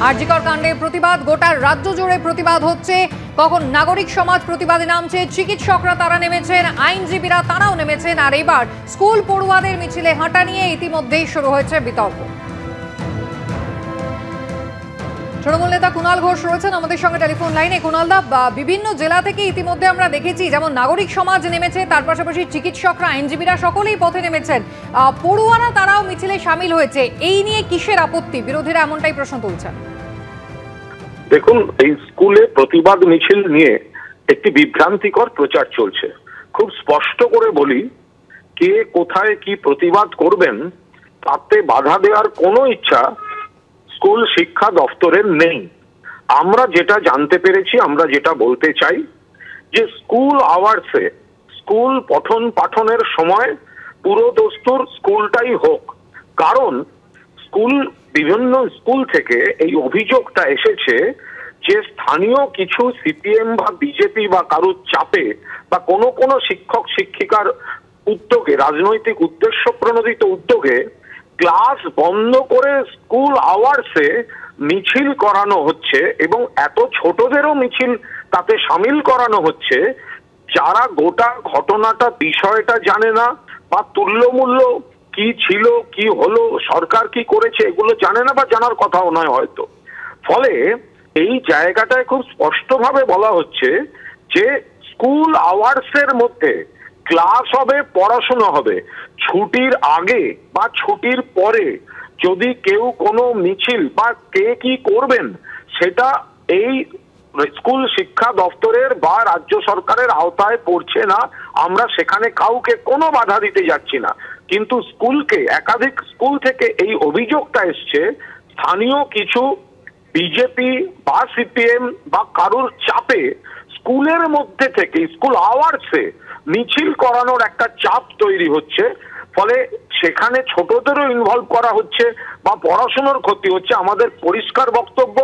আরজিকর কাণ্ডে প্রতিবাদ, গোটা রাজ্য জুড়ে প্রতিবাদ হচ্ছে। কখন নাগরিক সমাজ প্রতিবাদে নামছে, চিকিৎসকরা তারা নেমেছেন, আইনজীবীরা তারাও নেমেছেন। আর এবার স্কুল পড়ুয়াদের মিছিলে হাঁটা নিয়ে ইতিমধ্যেই শুরু হয়েছে বিতর্ক। তৃণমূল নেতা কুণাল ঘোষ রয়েছেন আমাদের সঙ্গে টেলিফোন লাইনে। কুণালদা, বিভিন্ন জেলা থেকে ইতিমধ্যে আমরা দেখেছি যেমন নাগরিক সমাজ নেমেছে, তার পাশাপাশি চিকিৎসকরা, আইনজীবীরা সকলেই পথে নেমেছেন। পড়ুয়ারা তারাও মিছিলে সামিল হয়েছে। এই নিয়ে কিসের আপত্তি? বিরোধীরা এমনটাই প্রশ্ন তুলছেন। দেখুন, এই স্কুলে প্রতিবাদ মিছিল নিয়ে একটি বিভ্রান্তিকর প্রচার চলছে। খুব স্পষ্ট করে বলি, কে কোথায় কি প্রতিবাদ করবেন তাতে বাধা দেওয়ার কোনো ইচ্ছা স্কুল শিক্ষা দপ্তরের নেই। আমরা যেটা জানতে পেরেছি, আমরা যেটা বলতে চাই যে স্কুল আওয়ার্সে, স্কুল পঠন পাঠনের সময় পুরো দস্তুর স্কুলটাই হোক। কারণ বিভিন্ন স্কুল থেকে এই অভিযোগটা এসেছে যে স্থানীয় কিছু সিপিএম বা বিজেপি বা কারুর চাপে বা কোনো শিক্ষক শিক্ষিকার উদ্যোগে, রাজনৈতিক উদ্দেশ্য প্রণোদিত উদ্যোগে ক্লাস বন্ধ করে স্কুল আওয়ার্সে মিছিল করানো হচ্ছে এবং এত ছোটদেরও মিছিল তাতে সামিল করানো হচ্ছে যারা গোটা ঘটনাটা, বিষয়টা জানে না বা তুল্যমূল্য কি ছিল, কি হলো, সরকার কি করেছে এগুলো জানে না বা জানার কথাও নয় হয়তো। ফলে এই জায়গাটায় খুব স্পষ্টভাবে বলা হচ্ছে যে স্কুল আওয়ার্সের মধ্যে ক্লাস হবে, পড়াশোনা হবে। ছুটির আগে বা ছুটির পরে যদি কেউ কোনো মিছিল বা কে কি করবেন সেটা এই স্কুল শিক্ষা দপ্তরের বা রাজ্য সরকারের আওতায় পড়ছে না। আমরা সেখানে কাউকে কোনো বাধা দিতে যাচ্ছি না। কিন্তু স্কুলকে, একাধিক স্কুল থেকে এই অভিযোগটা এসছে স্থানীয় কিছু বিজেপি বা সিপিএম বা কারুর চাপে স্কুলের মধ্যে থেকে স্কুল আওয়ার্সে মিছিল করানোর একটা চাপ তৈরি হচ্ছে। ফলে সেখানে ছোটদেরও ইনভলভ করা হচ্ছে বা পড়াশোনার ক্ষতি হচ্ছে। আমাদের পরিষ্কার বক্তব্য,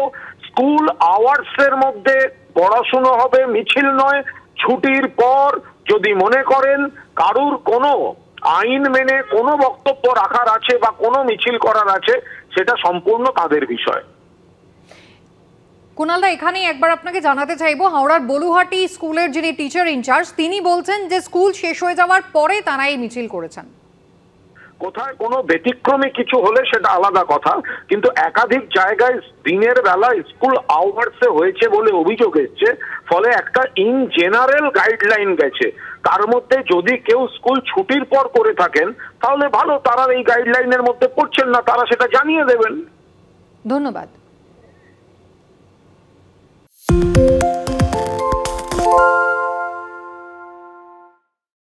স্কুল আওয়ার্সের মধ্যে পড়াশোনা হবে, মিছিল নয়। ছুটির পর যদি মনে করেন কারুর কোনো আইন মেনে কোনো বক্তব্য রাখার আছে বা কোনো মিছিল করার আছে, সেটা সম্পূর্ণ তাদের বিষয়। কুণালদা, এখানেই একবার আপনাকে জানাতে চাইবো, হাওড়ার বলুহাটি স্কুলের যিনি টিচার ইনচার্জ তিনি বলছেন যে স্কুল শেষ হয়ে যাওয়ার পরে তারা এই মিছিল করেছেন। কোথায় কোনো ব্যতিক্রমী কিছু হলে সেটা আলাদা কথা, কিন্তু একাধিক জায়গায় দিনের বেলা স্কুল আওয়ার্সে হয়েছে বলে অভিযোগ এসছে। ফলে একটা ইন জেনারেল গাইডলাইন গেছে, তার মধ্যে যদি কেউ স্কুল ছুটির পর করে থাকেন তাহলে ভালো, তারা এই গাইডলাইনের মধ্যে পড়ছেন না, তারা সেটা জানিয়ে দেবেন। ধন্যবাদ।